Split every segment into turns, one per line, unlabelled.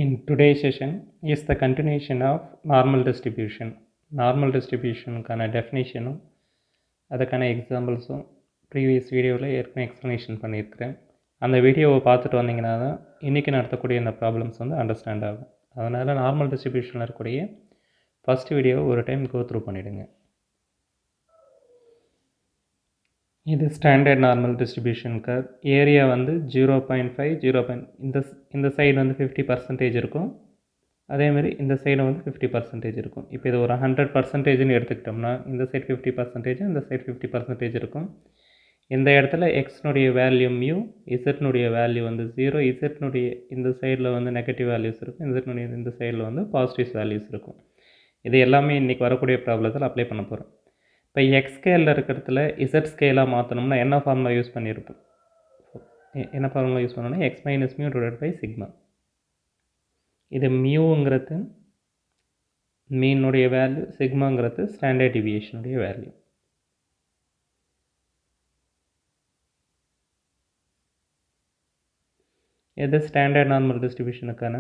In today's session is the continuation of normal distribution. Normal distributionக்கான டெஃபினேஷனும் அதுக்கான எக்ஸாம்பிள்ஸும் previous வீடியோவில் ஏற்கனவே explanation பண்ணியிருக்கிறேன். அந்த வீடியோவை பார்த்துட்டு வந்தீங்கன்னா தான் இன்றைக்கி நடத்தக்கூடிய இந்த ப்ராப்ளம்ஸ் வந்து அண்டர்ஸ்டாண்ட் ஆகும். அதனால் நார்மல் டிஸ்ட்ரிபியூஷனில் இருக்கக்கூடிய ஃபஸ்ட் வீடியோவை ஒரு டைம் கோ த்ரூ பண்ணிவிடுங்க. இது standard normal distribution curve. Area வந்து 0.5 இந்த சைடு வந்து 50% இருக்கும், அதேமாதிரி இந்த சைடு வந்து 50% இருக்கும். இப்போ இது ஒரு 100%ன்னு எடுத்துக்கிட்டோம்னா இந்த சைடு 50%, இந்த சைடு 50% இருக்கும். இந்த இடத்துல எக்ஸ்னுடைய வேல்யூ மியூ, இசட்னுடைய வேல்யூ வந்து 0, இசட்னுடைய இந்த சைடில் வந்து நெகட்டிவ் வேல்யூஸ் இருக்கும், இசட்னுடைய இந்த சைடில் வந்து பாசிட்டிவ் வேல்யூஸ் இருக்கும். இது எல்லாமே இன்றைக்கி வரக்கூடிய ப்ராப்ளத்தில் அப்ளை பண்ண போகிறோம். இப்போ எக்ஸ் ஸ்கேலில் இருக்கிறதுல இசட் ஸ்கேலாக மாற்றணும்னா என்ன ஃபார்முலா யூஸ் பண்ணியிருப்போம்? என்ன ஃபார்முலா யூஸ் பண்ணோம்னா X minus mu divided by sigma. இது மியூங்கிறது மீனுடைய வேல்யூ, சிக்மாங்கிறது ஸ்டாண்டர்ட் டிவியேஷனுடைய வேல்யூ. இது ஸ்டாண்டர்ட் நார்மல் டிஸ்ட்ரிபியூஷனுக்கான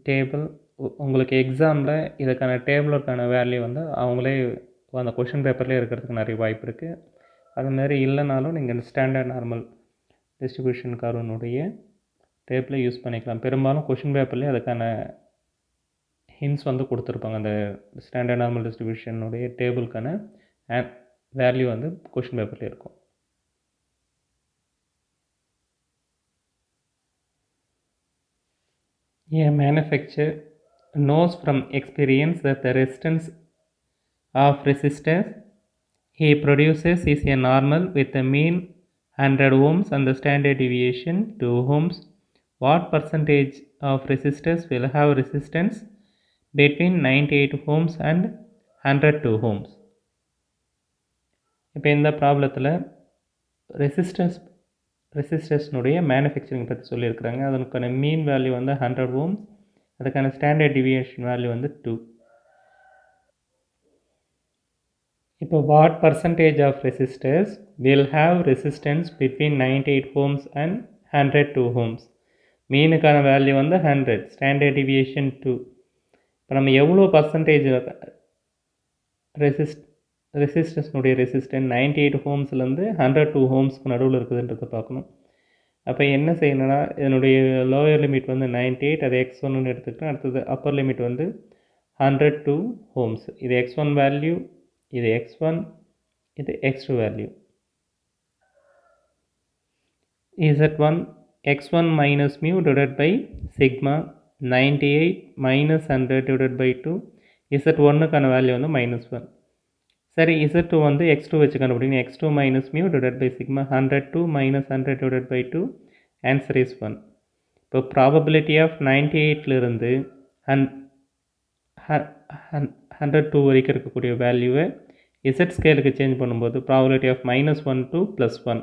டேபிள். உங்களுக்கு எக்ஸாமில் இதுக்கான டேபிளுக்கான வேல்யூ வந்து அவங்களே அந்த கொஷின் பேப்பர்லேயே இருக்கிறதுக்கு நிறைய வாய்ப்பு இருக்குது. அதுமாதிரி இல்லைனாலும் நீங்கள் ஸ்டாண்டர்ட் நார்மல் டிஸ்ட்ரிபியூஷன் கர்வனுடைய டேபிளை யூஸ் பண்ணிக்கலாம். பெரும்பாலும் கொஷின் பேப்பர்லேயே அதுக்கான ஹிண்ட்ஸ் வந்து கொடுத்துருப்பாங்க. அந்த ஸ்டாண்டர்ட் நார்மல் டிஸ்ட்ரிபியூஷனுடைய டேபிளுக்கான வேல்யூ வந்து கொஷின் பேப்பர்லேயே இருக்கும். A manufacturer knows from experience that the resistance of resistors he produces is a normal with a mean 100 ohms and the standard deviation 2 ohms. What percentage of resistors will have resistance between 98 ohms and 102 ohms? இப்போ இந்த ப்ராப்ளத்தில் ரெசிஸ்டர்ஸ்னுடைய manufacturing பற்றி சொல்லியிருக்கிறாங்க. அதற்கான mean value வந்து 100 ohms, அதுக்கான standard deviation value வந்து 2. இப்போ what percentage of resistors will have resistance between 98 ohms and 102 ohms? மீனுக்கான வேல்யூ வந்து 100, ஸ்டாண்டர்ட் டிவியேஷன் 2. இப்போ நம்ம எவ்வளோ பர்சன்டேஜ் ரெசிஸ்டன்ஸ்னுடைய ரெசிஸ்டன்ஸ் 98 ohmsலேருந்து 102 ohmsக்கு நடுவில் இருக்குதுன்றதை பார்க்கணும். அப்போ என்ன செய்யணும்னா இதனுடைய லோயர் லிமிட் வந்து 98, அது x1ன்னு எடுத்துக்கிட்டோம். அடுத்தது அப்பர் லிமிட் வந்து 102 ohms. இது x1 வேல்யூ, இது x1, இது x2 value. Z1 x1 minus mu divided by sigma 98 minus 100 divided by 2. Z1க்கான value வந்து -1. சரி, Z2 வந்து x2 வச்சு கண்டுபிடிக்கணும். x2 minus mu divided by sigma 102 minus 100 divided by 2. Answer is 1. இப்போ ப்ராபபிலிட்டி ஆஃப் 98லேருந்து 102 வரைக்கும் இருக்கக்கூடிய வேல்யூவை இசட் ஸ்கேலுக்கு சேஞ்ச் பண்ணும்போது ப்ராபபிலிட்டி ஆஃப் -1 to +1.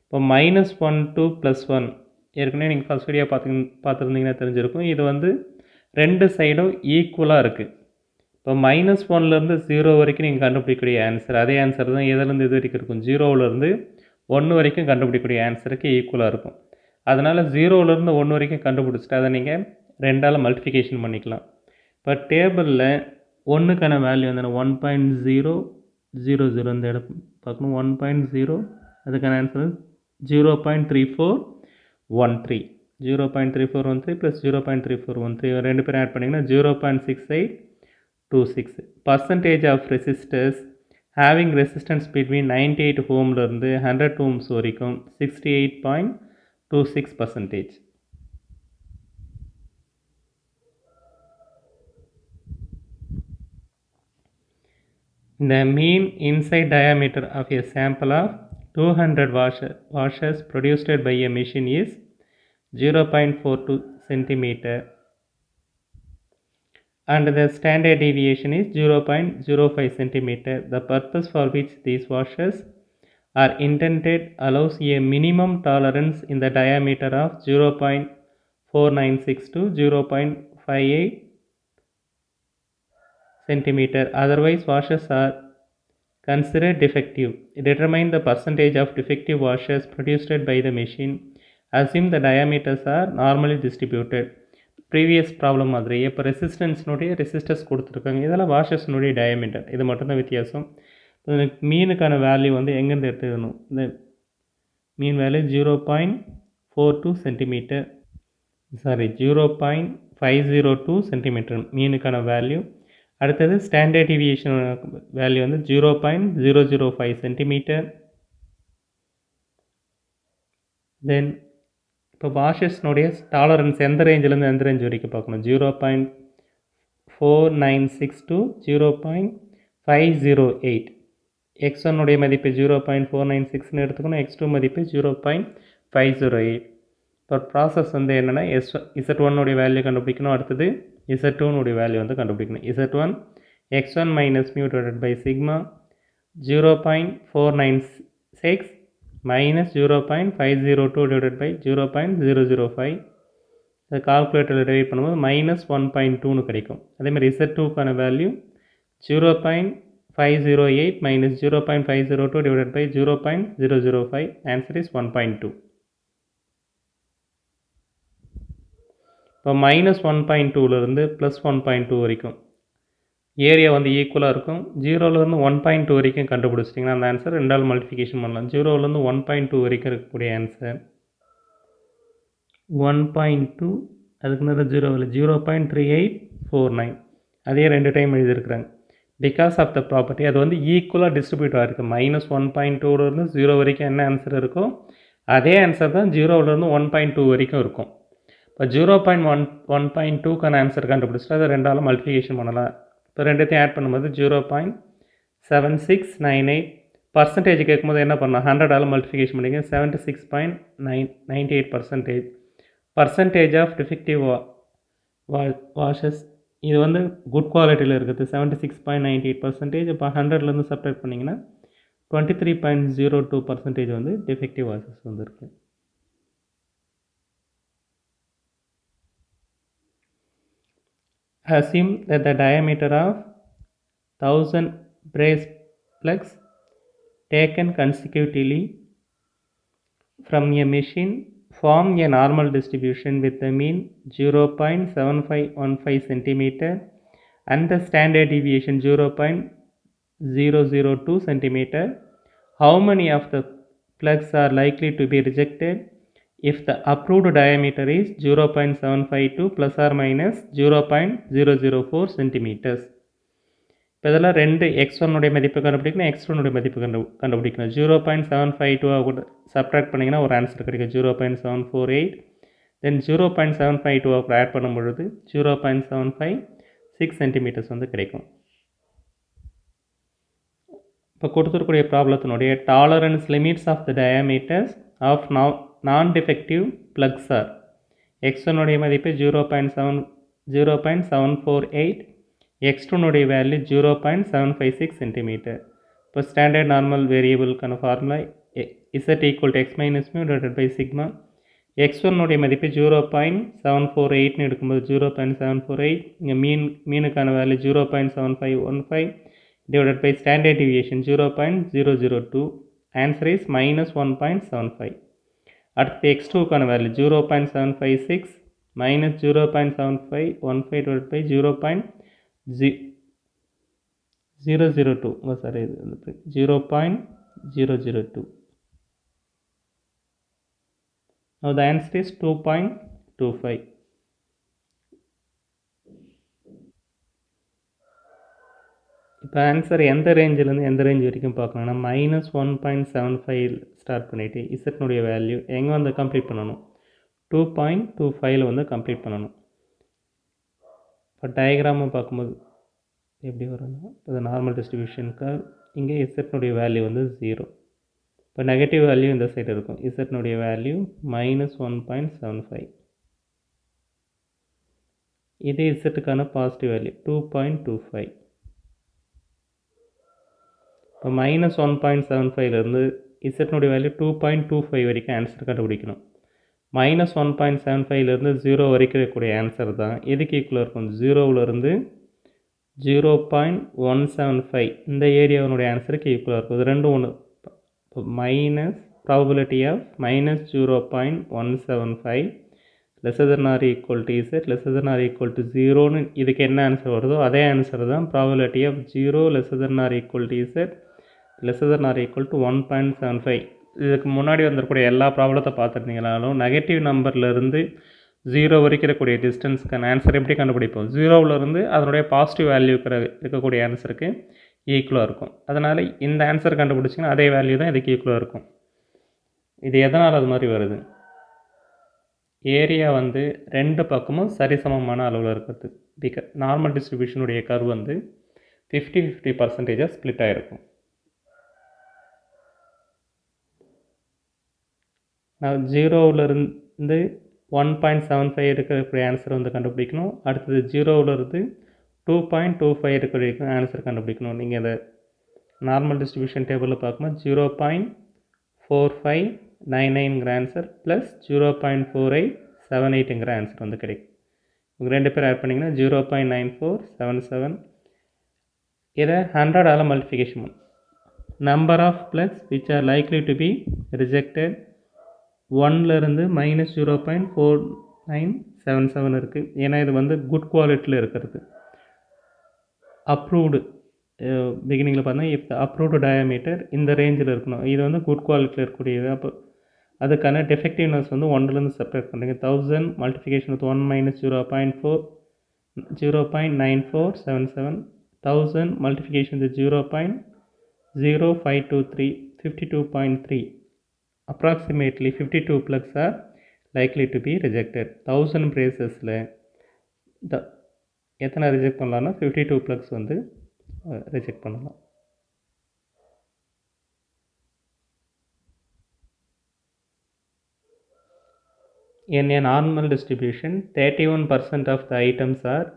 இப்போ -1 to +1 ஏற்கனவே நீங்கள் ஃபஸ்ட் வீடியோ பார்த்துருந்தீங்கன்னா தெரிஞ்சிருக்கும். இது வந்து ரெண்டு சைடும் ஈக்குவலாக இருக்குது. இப்போ -1லேருந்து 0 வரைக்கும் நீங்கள் கண்டுபிடிக்கக்கூடிய ஆன்சர் அதே ஆன்சர் தான் எதுலேருந்து இது வரைக்கும் இருக்கும், 0லேருந்து 1 வரைக்கும் கண்டுபிடிக்கக்கூடிய ஆன்சருக்கு ஈக்குவலாக இருக்கும். அதனால் 0லேருந்து 1 வரைக்கும் கண்டுபிடிச்சிட்டு அதை நீங்கள் 2ஆல் மல்டிஃபிகேஷன் பண்ணிக்கலாம். இப்போ டேபிளில் 1க்கான வேல்யூ வந்து 1.000 இந்த இடம் பார்க்கணும். 1.0 அதுக்கான ஆன்சர் 0.3413. 0.3413 + 0.3413 ரெண்டு பேரும் ஆட் பண்ணிங்கன்னா 0.6826. Percentage of resistors having resistance between 98 ohmலேருந்து 100 ohms வரைக்கும் 68.26%. The mean inside diameter of a sample of 200 washers produced by a machine is 0.42 cm and the standard deviation is 0.05 cm. The purpose for which these washers are intended allows a minimum tolerance in the diameter of 0.496 to 0.58 cm. Otherwise washers are considered defective. Determine the percentage of defective washers produced by the machine assume the diameters are normally distributed. Previous problem மாதிரி இப்போ ரெசிஸ்டன்ஸ்னுடைய resistors கொடுத்துருக்காங்க, இதெல்லாம் வாஷர்ஸ்னுடைய diameter, இது மட்டும்தான் வித்தியாசம். மீனுக்கான value வந்து எங்கேருந்து எடுத்துக்கணும், இந்த mean value 0.42 centimetre, sorry 0.502 centimetre மீனுக்கான வேல்யூ. அடுத்தது ஸ்டாண்டர்ட் டிவியேஷன் வேல்யூ வந்து 0.005 சென்டிமீட்டர். தென் இப்போ வாஷர்ஸ்னுடைய டாலரன்ஸ் எந்த ரேஞ்சிலேருந்து எந்த ரேஞ்ச் வரைக்கும் பார்க்கணும், 0.496 to 0.508. x1 மதிப்பு 0.496ன்னு எடுத்துக்கணும், x2 மதிப்பு 0.508. இப்போ ப்ராசஸ் வந்து என்னென்னா z1 வேல்யூ கண்டுபிடிக்கணும், அடுத்தது z2 வேல்யூ வந்து கண்டுபிடிக்கணும். z1 x1 minus mu divided by sigma 0.496 minus 0.502 divided by 0.005. இந்த கால்குலேட்டரில் டிவைட் பண்ணும்போது -1.2ன்னு கிடைக்கும். அதேமாதிரி z2க்கான value 0.508 minus 0.502 divided by 0.005. Answer is 1.2. இப்போ -1.2லேருந்து +1.2 வரைக்கும் ஏரியா வந்து ஈக்குவலாக இருக்கும். 0லேருந்து 1.2 வரைக்கும் கண்டுபிடிச்சிட்டிங்கன்னா அந்த ஆன்சர் ரெண்டால் மல்டிஃபிகேஷன் பண்ணலாம். 0லேருந்து 1.2 வரைக்கும் இருக்கக்கூடிய ஆன்சர் 1.2, அதுக்கு நேரம் 0.3849. அதே 2 டைம் எழுதியிருக்கிறாங்க. பிகாஸ் ஆஃப் த ப்ராப்பர்ட்டி அது வந்து ஈக்குவலாக டிஸ்ட்ரிபியூட் ஆகிருக்கு. -1.2லேருந்து 0 வரைக்கும் என்ன ஆன்சர் இருக்கோ அதே ஆன்சர் தான் 0லேருந்து 1.2 வரைக்கும் இருக்கும். இப்போ 0.1.2க்கான ஆன்சர் கண்டுபிடிச்சிட்டு அதை ரெண்டாலும் மல்டிஃபிகேஷன் பண்ணலாம். இப்போ ரெண்டுத்தையும் ஆட் பண்ணும்போது 0.7698. பர்சன்டேஜ் கேட்கும்போது என்ன பண்ணலாம், 100ஆல் மல்டிஃபிகேஷன் பண்ணிங்க 76.98%. பர்சன்டேஜ் ஆஃப் டிஃபெக்டிவ் வாஷஸ் இது வந்து குட் குவாலிட்டியில் இருக்குது 76.98%. இப்போ 100லேருந்து சப்ட்ராக்ட் பண்ணிங்கன்னா 23.02% வந்து டிஃபெக்டிவ் வாஷஸ் வந்துருக்கு. Assume that the diameter of 1000 brace plugs taken consecutively from a machine form a normal distribution with the mean 0.7515 centimeter and the standard deviation 0.002 centimeter. How many of the plugs are likely to be rejected if the approved diameter is 0.752 plus or minus 0.004 centimeters? இப்போ இதெல்லாம் ரெண்டு x1 மதிப்பு கண்டுபிடிக்கணும், x2 மதிப்பு கண்டுபிடிக்கணும். 0.752 கூட subtract பண்ணிங்கன்னா ஒரு ஆன்சர் கிடைக்கும் 0.748. தென் 0.752 ஆட் பண்ணும் பொழுது 0.756 சென்டிமீட்டர்ஸ் வந்து கிடைக்கும். இப்போ கொடுத்துருக்கூடிய ப்ராப்ளத்தினுடைய tolerance limits of the diameters of non-defective plugs are x1 மதிப்பு 0.748, x2 வேல்யூ 0.756 சென்டிமீட்டர். இப்போ ஸ்டாண்டர்ட் நார்மல் வேரியபிளுக்கான formula z equal to x minus mu divided by sigma. x1 மதிப்பு 0.748ன்னு எடுக்கும்போது 0.748, இங்கே மீனுக்கான value 0.7515 divided by standard deviation 0.002. Answer is -1.75. அடுத்து x2க்கான value 0.756 minus 0.7515 divided by 0.002. Sorry, இது 0.002. Now the answer is 2.25. இப்போ ஆன்சர் எந்த ரேஞ்சிலேருந்து எந்த ரேஞ்ச் வரைக்கும் பார்க்கணும்னா -1.75 ஸ்டார்ட் பண்ணிவிட்டு இசட்னுடைய வேல்யூ எங்கே வந்து கம்ப்ளீட் பண்ணணும், 2.25 வந்து கம்ப்ளீட் பண்ணணும். இப்போ டயக்ராமை பார்க்கும்போது எப்படி வரும்னா, இது நார்மல் டிஸ்ட்ரிபியூஷனுக்கு இங்கே இசட்னுடைய வேல்யூ வந்து 0. இப்போ நெகட்டிவ் வேல்யூ இந்த சைடு இருக்கும். இசட்னுடைய வேல்யூ -1.75. இது இசட்டுக்கான பாசிட்டிவ் வேல்யூ 2.25. இப்போ -1.75லேருந்து இசட்னுடைய வேல்யூ 2.25 வரைக்கும் ஆன்சர் கண்டுபிடிக்கணும். -1.75லேருந்து 0 வரைக்கும் இருக்கக்கூடிய ஆன்சர் தான் எதுக்கு ஈக்குவலாக இருக்கும், 0லேருந்து 0.175 இந்த ஏரியாவினுடைய ஆன்சருக்கு ஈக்குவலாக இருக்கும். இது ரெண்டும் ஒன்று. இப்போ probability of minus 0.175 lesser than or equal to z lesser than or equal to 0ன்னு இதுக்கு என்ன ஆன்சர் வருதோ அதே ஆன்சர் தான் probability of 0 lesser than or equal to z lesser than or equal to 1.75. இதுக்கு முன்னாடி வந்துருக்கூடிய எல்லா ப்ராப்ளத்தை பார்த்துருந்தீங்கனாலும் நெகட்டிவ் நம்பர்லேருந்து 0 வரைக்கும் இருக்கக்கூடிய டிஸ்டன்ஸ்க்கான ஆன்சர் எப்படி கண்டுபிடிப்போம்? 0விலேருந்து அதனுடைய பாசிட்டிவ் வேல்யூ இருக்கக்கூடிய ஆன்சருக்கு ஈக்குவலாக இருக்கும். அதனால் இந்த ஆன்சர் கண்டுபிடிச்சிங்கன்னா அதே வேல்யூ தான் இதுக்கு ஈக்குவலாக இருக்கும். இது எதனால் அது மாதிரி வருது? ஏரியா வந்து ரெண்டு பக்கமும் சரிசமமான அளவில் இருக்கிறது. நார்மல் டிஸ்ட்ரிபியூஷனுடைய கர்வ் வந்து 50-50% ஸ்ப்ளிட் ஆகிருக்கும். நான் 0விலேருந்து 1.75 இருக்கக்கூடிய ஆன்சர் வந்து கண்டுபிடிக்கணும். அடுத்தது 0விலேருந்து 2.25 இருக்கக்கூடிய ஆன்சர் கண்டுபிடிக்கணும். நீங்கள் அதை நார்மல் டிஸ்ட்ரிபியூஷன் டேபிளில் பார்க்கும்போது 0.4599ங்கிற ஆன்சர் ப்ளஸ் 0.4878ங்கிற ஆன்சர் வந்து கிடைக்கும். இவங்க ரெண்டு பேர் ஆட் பண்ணிங்கன்னா 0.9477. இதை 100ஆல் மல்டிஃபிகேஷன் பண்ணும். Number of plugs which are likely to be rejected 1லேருந்து -0.4977 இருக்குது. ஏன்னா இது வந்து குட் குவாலிட்டியில் இருக்கிறது. அப்ரூவ்டு பிகினிங்கில் பார்த்தா இஃப் அப்ரூவ்டு டயாமீட்டர் இந்த ரேஞ்சில் இருக்கணும். இது வந்து குட் குவாலிட்டியில் இருக்கக்கூடியது. அப்போ அதுக்கான டெஃபெக்டிவ்னஸ் வந்து 1லேருந்து செப்பரேட் பண்ணுறீங்க. 1000 multiplication with 1 - 0.9477. 1000 multiplication with 0.0523 52.3. approximately 52 plugs are likely to be rejected. 1000 braces-ல எத்தனை ரிஜெக்ட் பண்ணலாம்னா 52 plugs வந்து ரிஜெக்ட் பண்ணலாம். In a normal distribution, 31% of the items are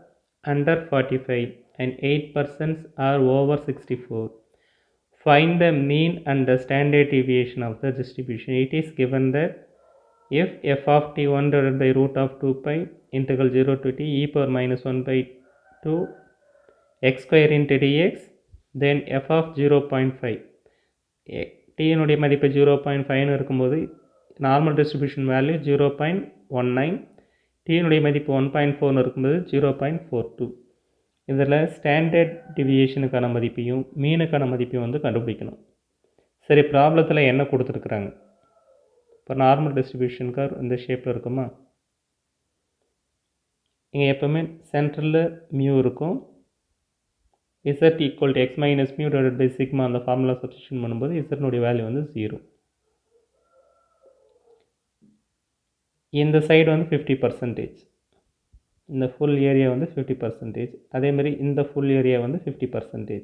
under 45 and 8% are over 64. Find the mean and the standard deviation of the distribution. It is given that if f of t 1 divided by root of 2 pi integral 0 to t e power minus 1 by 2 x square into dx, then f of 0.5 t னுடைய மதிப்பு 0.5 இருக்கும்போது normal distribution value 0.19, t னுடைய மதிப்பு 1.4 இருக்கும்போது 0.42. இதில் standard டிவியேஷனுக்கான மதிப்பையும் மீனுக்கான மதிப்பையும் வந்து கண்டுபிடிக்கணும். சரி, ப்ராப்ளத்தில் என்ன கொடுத்துருக்குறாங்க? இப்போ நார்மல் டிஸ்ட்ரிபியூஷனுக்காக இந்த ஷேப்பில் இருக்குமா? இங்கே எப்போவுமே சென்ட்ரலில் மியூ இருக்கும். z equal to X minus mu divided by sigma அந்த ஃபார்முலா சப்ஸ்டியூஷன் பண்ணும்போது இசட்னுடைய வேல்யூ வந்து 0. இந்த சைடு வந்து 50%. இந்த ஃபுல் ஏரியா வந்து 50%. அதேமாதிரி இந்த ஃபுல் ஏரியா வந்து 50%.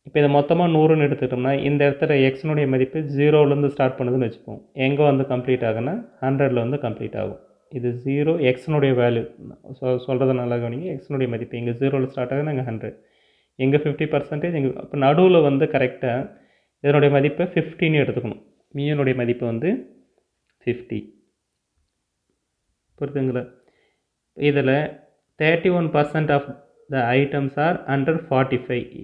இப்போ இதை மொத்தமாக 100ன்னு எடுத்துக்கிட்டோம்னா இந்த இடத்துல எக்ஸனுடைய மதிப்பு 0லேருந்து ஸ்டார்ட் பண்ணுதுன்னு வச்சுப்போம். எங்கே வந்து கம்ப்ளீட் ஆகுன்னா 100ல் வந்து கம்ப்ளீட் ஆகும். இது 0 எக்ஸனுடைய வேல்யூ சொல்கிறத நல்லா கவனிங்க. எக்ஸனுடைய மதிப்பு இங்கே 0ல் ஸ்டார்ட் ஆகுதுன்னா இங்கே 100, எங்கே 50%, இங்கே இப்போ நடுவில் வந்து கரெக்டாக இதனுடைய மதிப்பை 50ன்னு எடுத்துக்கணும். மியூனுடைய மதிப்பு வந்து 50. புரியுதுங்களா? இதில் 31% of the items are under 45.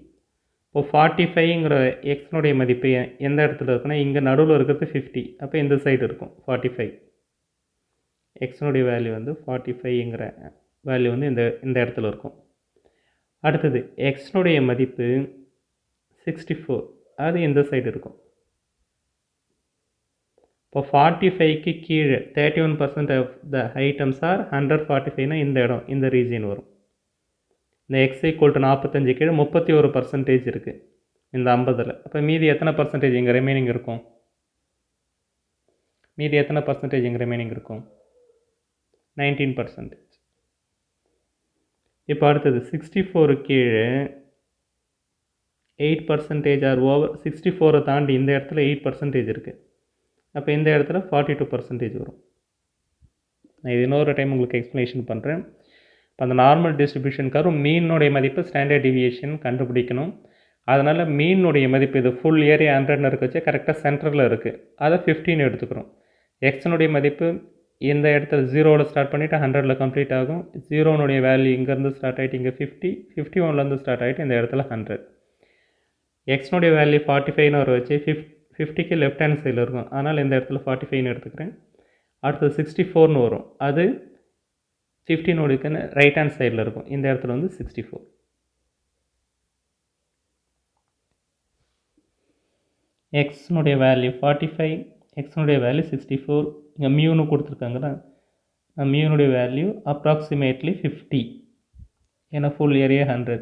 இப்போ 45ங்கிற எக்ஸனுடைய மதிப்பு எந்த இடத்துல இருக்குன்னா இங்கே நடுவில் இருக்கிறது 50. அப்போ இந்த சைடு இருக்கும் 45. எக்ஸனுடைய வேல்யூ வந்து 45ங்கிற வேல்யூ வந்து இந்த இடத்துல இருக்கும். அடுத்தது எக்ஸனுடைய மதிப்பு 64, அது இந்த சைடு இருக்கும். இப்போ 45க்கு கீழே 31% of the items are under 45னா இந்த இடம், இந்த ரீஜியன் வரும். இந்த எக்ஸ் ஈக்குவல் டு 45 கீழே 31% இருக்குது இந்த 50ல். அப்போ மீதி எத்தனை பர்சன்டேஜ் இங்கே ரிமைனிங் இருக்கும்? மீதி எத்தனை பர்சன்டேஜ் இங்கே ரிமைனிங் இருக்கும்? 19%. இப்போ அடுத்தது 64 கீழே 8% ஆர் ஓவர் 64 தாண்டி இந்த இடத்துல 8% இருக்குது. அப்போ இந்த இடத்துல 42% வரும். நான் இது இன்னொரு டைம் உங்களுக்கு எக்ஸ்ப்ளனேஷன் பண்ணுறேன். இப்போ அந்த நார்மல் டிஸ்ட்ரிபியூஷனுக்காக மீனுடைய மதிப்பு ஸ்டாண்டர்ட் டிவியேஷன் கண்டுபிடிக்கணும். அதனால் மீனுடைய மதிப்பு இது ஃபுல் ஏரியா 100ன்னு இருக்க வச்சு கரெக்டாக சென்டரில் இருக்குது, அதை 15 எடுத்துக்கிறோம். எக்ஸனுடைய மதிப்பு இந்த இடத்துல 0வில் ஸ்டார்ட் பண்ணிவிட்டு 100ல் கம்ப்ளீட் ஆகும். 0னுடைய வேல்யூ இங்கேருந்து ஸ்டார்ட் ஆகிட்டு இங்கே 50, 51லேருந்து ஸ்டார்ட் ஆகிட்டு இந்த இடத்துல 100. எக்ஸனுடைய வேல்யூ 45ன்னு வர வச்சு 50க்கு லெஃப்ட் ஹேண்ட் சைடில் இருக்கும், அதனால் இந்த இடத்துல 45ன்னு எடுத்துக்கிறேன். அடுத்தது 64ன்னு வரும், அது 15 ரைட் ஹேண்ட் சைடில் இருக்கும், இந்த இடத்துல வந்து 64. எக்ஸ்னுடைய வேல்யூ 45, எக்ஸ்னுடைய வேல்யூ 64. இங்கே மியூன்னு கொடுத்துருக்காங்களா, மியூனுடைய வேல்யூ அப்ராக்சிமேட்லி 50, ஏன்னா ஃபுல் ஏரியா 100.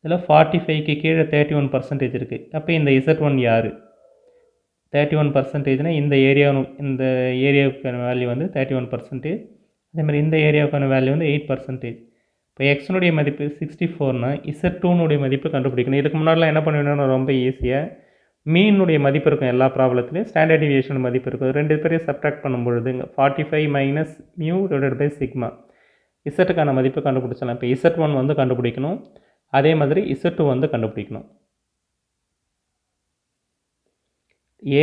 இதில் 45க்கு கீழே 31% இருக்குது. அப்போ இந்த Z1 யார்? 31%னா இந்த ஏரியாவுக்கான வேல்யூ வந்து 31%. அதேமாதிரி இந்த ஏரியாவுக்கான வேல்யூ வந்து 8%. இப்போ எக்ஸ்னுடைய மதிப்பு 64னா Z2னுடைய மதிப்பு கண்டுபிடிக்கணும். இதுக்கு முன்னாடிலாம் என்ன பண்ணுவேன்னா ரொம்ப ஈஸியாக மீனுடைய மதிப்பு இருக்கும், எல்லா ப்ராப்ளத்துலேயும் ஸ்டாண்டர்ட் டிவியேஷன் மதிப்பு இருக்கும். ரெண்டு பேரையும் சப்ட்ராக்ட் பண்ணும்பொழுது 45 minus mu divided by sigma, இசட்டுக்கான மதிப்பு கண்டுபிடிச்சலாம். இப்போ Z1 வந்து கண்டுபிடிக்கணும், அதே மாதிரி Z2 வந்து கண்டுபிடிக்கணும்.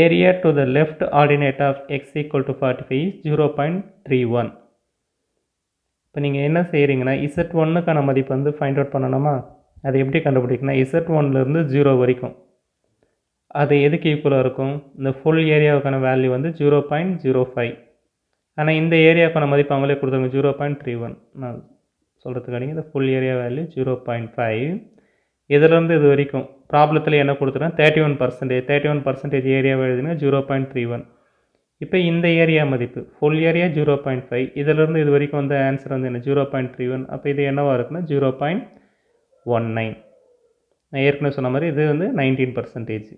Area to the left ordinate of X equal to 45 is 0.31. இப்போ நீங்கள் என்ன செய்கிறீங்கன்னா Z1க்கான மதிப்பு வந்து ஃபைண்ட் அவுட் பண்ணணுமா, அதை எப்படி கண்டுபிடிக்கணும்? Z1லேருந்து 0 வரைக்கும் அது எதுக்கு ஈக்குவலாக இருக்கும்? இந்த ஃபுல் ஏரியாவுக்கான வேல்யூ வந்து 0.05. ஆனால் இந்த ஏரியாவுக்கான மதிப்பு அவங்களே கொடுத்தாங்க 0.31. நான் சொல்கிறதுக்காக இந்த ஃபுல் ஏரியா வேல்யூ 0.5. இதிலேருந்து இது வரைக்கும் ப்ராப்ளத்தில் என்ன கொடுத்துருன்னா 31% ஏரியாவை எழுதுனா 0.31. இப்போ இந்த ஏரியா மதிப்பு ஃபுல் ஏரியா 0.5, இதிலேருந்து இது வரைக்கும் வந்து ஆன்சர் வந்து என்ன 0.31. அப்போ இது என்னவாக இருக்குன்னா 0.19. நான் ஏற்கனவே சொன்ன மாதிரி இது வந்து 19%.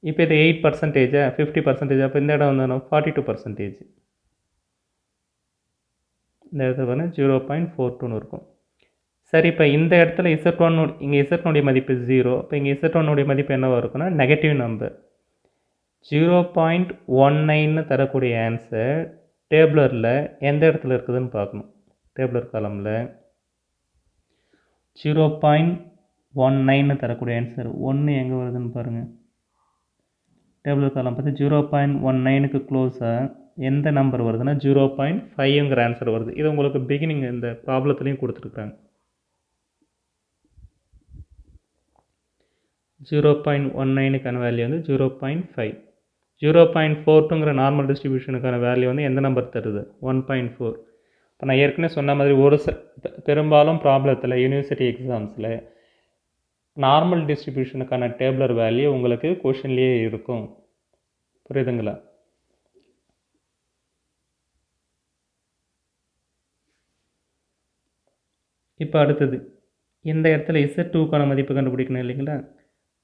இப்போ இது 8%, 50%. அப்போ இந்த இடம் வந்து 42%. இந்த இடத்துல வந்து 0.42ன்னு இருக்கும். சரி, இப்போ இந்த இடத்துல Z1 இங்கே Z1உடைய மதிப்பு 0. இப்போ இங்கே Z1உடைய மதிப்பு என்னவாக இருக்குன்னா நெகட்டிவ் நம்பர். 0.19ன்னு தரக்கூடிய ஆன்சர் டேபிளரில் எந்த இடத்துல இருக்குதுன்னு பார்க்கணும். டேபிளர் காலமில் 0.19ன்னு தரக்கூடிய ஆன்சர் 1 எங்கே வருதுன்னு பாருங்கள். டேபிள் காலம் பார்த்து 0.19க்கு க்ளோஸாக எந்த நம்பர் வருதுன்னா 0.5ங்கிற ஆன்சர் வருது. இது உங்களுக்கு பிகினிங் இந்த ப்ராப்ளத்துலேயும் கொடுத்துருக்காங்க. 0.19க்கான வேல்யூ வந்து 0.5. 0.42ங்கிற நார்மல் டிஸ்ட்ரிபியூஷனுக்கான வேல்யூ வந்து எந்த நம்பர் தருது? 1.4. இப்போ நான் ஏற்கனவே சொன்ன மாதிரி பெரும்பாலும் ப்ராப்ளத்தில் யூனிவர்சிட்டி எக்ஸாம்ஸில் நார்மல் டிஸ்ட்ரிபியூஷனுக்கான டேபிளர் வேல்யூ உங்களுக்கு கொஷின்லேயே இருக்கும். புரியுதுங்களா? இப்போ அடுத்தது இந்த இடத்துல Z2க்கான மதிப்பு கண்டுபிடிக்கணும் இல்லைங்களா?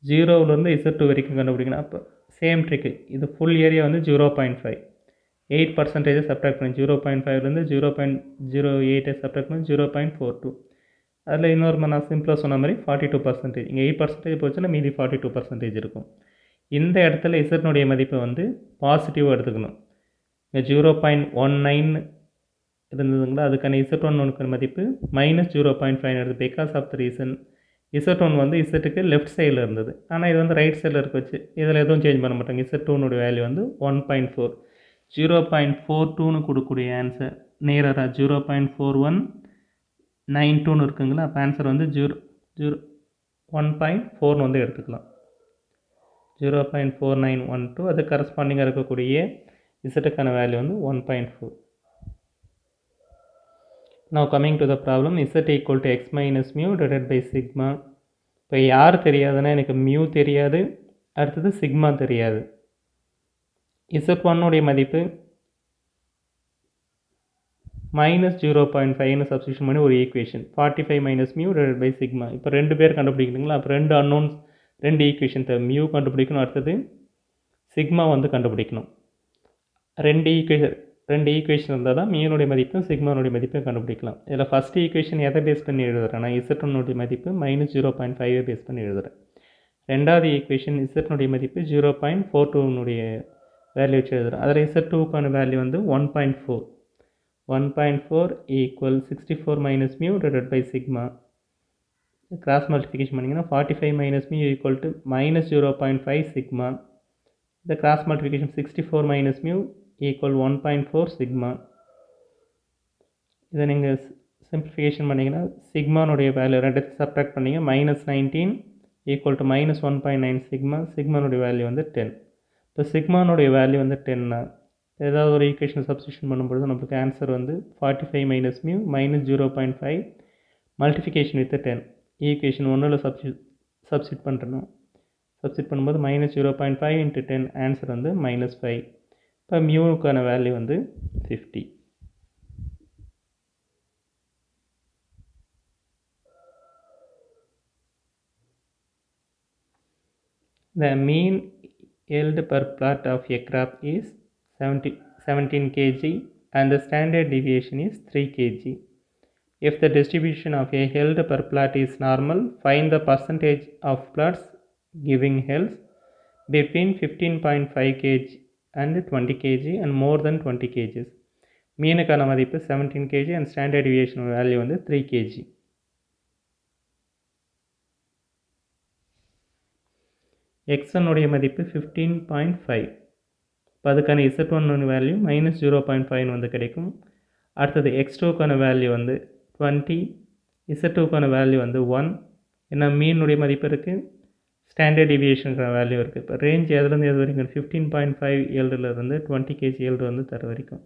0லேருந்து Z2 வரைக்கும் கண்டுபிடிக்கணும். அப்போ சேம் ட்ரிக்கு, இது ஃபுல் ஏரியா வந்து 0.5, 8% சப்ட்ராக்ட் பண்ணி 0.5லேருந்து 0.08 சப்ட்ராக்ட் பண்ணி 0.42. அதில் இன்னொரு நான் சிம்பிளாக சொன்ன மாதிரி 42%. இங்கே 8% போச்சுன்னா மீதி 42% இருக்கும். இந்த இடத்துல Z மதிப்பை வந்து பாசிட்டிவாக எடுத்துக்கணும். இங்கே 0.19 இருந்ததுங்களா, அதுக்கான Z1 மதிப்பு -0.5 எடுத்து, because of the reason Z1 வந்து Zக்கு லெஃப்ட் சைடில் இருந்தது, ஆனால் இது வந்து ரைட் சைடில் இருக்க வச்சு இதில் எதுவும் சேஞ்ச் பண்ண மாட்டாங்க. Z2 வேல்யூ வந்து 1.4. 0.42ன்னு கொடுக்கக்கூடிய ஆன்சர் நேராக 0.4192ன்னு இருக்குங்களா. அப்போ ஆன்சர் வந்து 1.4 வந்து எடுத்துக்கலாம். 0.4912. அது கரஸ்பாண்டிங்காக இருக்கக்கூடிய இசட்டுக்கான வேல்யூ வந்து 1.4. Now coming to the problem, z equal to x minus mu divided by sigma. இப்போ யார் தெரியாதுன்னா எனக்கு மியூ தெரியாது, அடுத்தது சிக்மா தெரியாது. Z1 மதிப்பு -0.5ன்னு சப்ஸ்டியூஷன் பண்ணி ஒரு equation 45 minus mu divided by sigma. இப்போ ரெண்டு பேர் கண்டுபிடிக்கணுங்களா. அப்போ ரெண்டு அன்னோன்ஸ், ரெண்டு ஈக்குவேஷன் தேவை. மியூ கண்டுபிடிக்கணும், அடுத்தது சிக்மா வந்து கண்டுபிடிக்கணும். ரெண்டு ஈக்குவேஷன் இருந்தால் தான் மியூனுடைய மதிப்பும் சிக்மானுடைய மதிப்பையும் கண்டுபிடிக்கலாம். இதில் ஃபஸ்ட் ஈக்குவேஷன் எதை பேஸ் பண்ணி எழுதுறேன்னா Z1 மதிப்பு -0.5 பேஸ் பண்ணி எழுதுகிறேன். ரெண்டாவது ஈக்குவேஷன் Z மதிப்பு 0.42 வேல்யூ வச்சு எழுதுகிறேன். அதில் Z2க்கான வேல்யூ வந்து 1.4. 1.4 equal 64 minus mu divided by sigma. Cross multiplication பண்ணிங்கன்னா 45 minus mu equal to -0.5 sigma. இந்த cross multiplication 64 minus mu equal 1.4 sigma. இதை நீங்கள் சிம்பிளிஃபிகேஷன் பண்ணிங்கன்னா சிக்மானுடைய வேல்யூ ரெண்டு சப்ட்ராக்ட் பண்ணிங்க -19 ஈக்குவல் டு -1.9 சிக்மா, சிக்மானுடைய வேல்யூ வந்து 10. இப்போ சிக்மானுடைய வேல்யூ வந்து 10னா ஏதாவது ஒரு ஈக்குவேஷன் சப்ஸ்டியூஷன் பண்ணும்பொழுது நம்மளுக்கு ஆன்சர் வந்து 45 minus mu -0.5 multiplication with 10. Equation 1ல் சப்ஸ்டியூட் பண்ணுறோம். சப்ஸ்டியூட் பண்ணும்போது -0.5 × 10 ஆன்சர் வந்து -5. இப்போ மியூவுக்கான வேல்யூ வந்து 50. The mean yield per plot of a crop is 17 kg and the standard deviation is 3 kg. If the distribution of a yield per plot is normal, find the percentage of plots giving yields between 15.5 kg and 20 kg and more than 20 kg. மீனுக்கான மதிப்பு 17 kg and standard deviation value வந்து 3 kg. x1 மதிப்பு 15.5. இப்போ அதுக்கான z1 value -0.5 வந்து கிடைக்கும். அடுத்தது x2க்கான value வந்து 20, z2க்கான value வந்து 1. ஏன்னா மீனுடைய மதிப்பு இருக்குது, ஸ்டாண்டர்ட் டிவியேஷனுக்கான வேல்யூ இருக்குது. இப்போ ரேஞ்ச் எதுலேருந்து எது வரைக்கும் 15.5 ஏல்டுலேருந்து 20 kg ஏல்டு வந்து தர வரைக்கும்.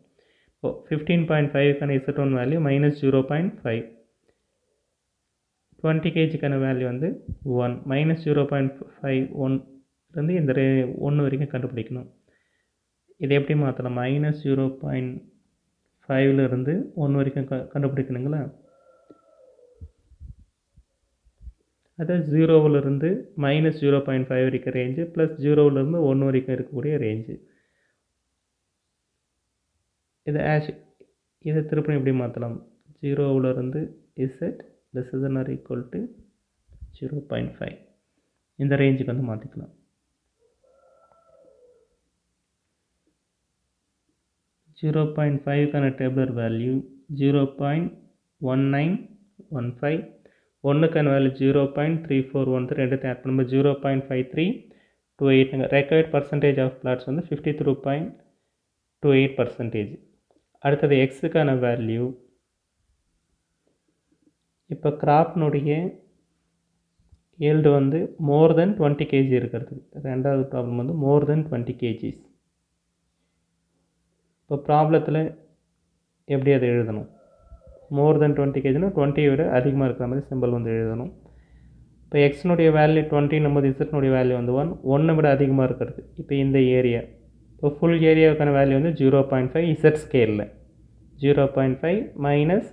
இப்போது 15.5க்கான z1 வேல்யூ -0.5, 20 kgக்கான வேல்யூ வந்து 1, -0.5 1 இந்த 1 வரைக்கும் கண்டுபிடிக்கணும். இதை எப்படி மாற்றலாம்? -0.5லேருந்து 1 வரைக்கும் கண்டுபிடிக்கணுங்களா? அது 0லேருந்து -0.5 வரைக்கும் ரேஞ்சு ப்ளஸ் 0லேருந்து 1 வரைக்கும் இருக்கக்கூடிய ரேஞ்சு. இதை திருப்பி எப்படி மாற்றலாம்? 0லேருந்து z less than or equal to 0.5 இந்த ரேஞ்சுக்கு வந்து மாற்றிக்கலாம். 0.5க்கான டேபிளர் வேல்யூ 0.1915, 1க்கான வேல்யூ 0.3413, ரெண்டுத்தையும் ஆட் பண்ணும்போது 0.5328. ரெக்வயர்ட் பர்சன்டேஜ் ஆஃப் பிளாட்ஸ் வந்து 53.28%. அடுத்தது எக்ஸுக்கான வேல்யூ, இப்போ கிராப்னுடைய yield வந்து மோர் தென் 20 kg இருக்கிறது. ரெண்டாவது ப்ராப்ளம் வந்து மோர் தென் 20 kg. இப்போ ப்ராப்ளத்தில் எப்படி அதை எழுதணும்? மோர் தென் 20 kgனா 20 விட அதிகமாக இருக்கிற மாதிரி சிம்பிள் வந்து எழுதணும். இப்போ எக்ஸ்னுடைய வேல்யூ 20 போது இசட்னுடைய வேல்யூ வந்து 1 விட அதிகமாக இருக்கிறது. இப்போ இந்த ஏரியா, இப்போ ஃபுல் ஏரியாவுக்கான வேல்யூ வந்து 0.5 இசட் ஸ்கேலில் 0.5 மைனஸ்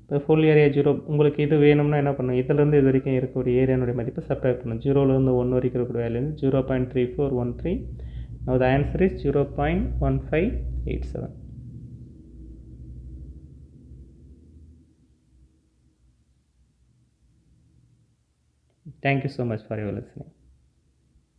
இப்போ ஃபுல் ஏரியா 0. உங்களுக்கு இது வேணும்னா என்ன பண்ணணும்? இதிலேருந்து இது வரைக்கும் இருக்கக்கூடிய ஏரியானுடைய மதிப்பை சப்ராக்ட் பண்ணணும். 0லேருந்து 1 வரைக்கும் இருக்கக்கூடிய வேல்யூ வந்து 0.3413. Now the answer is 0.1587. Thank you so much for your listening.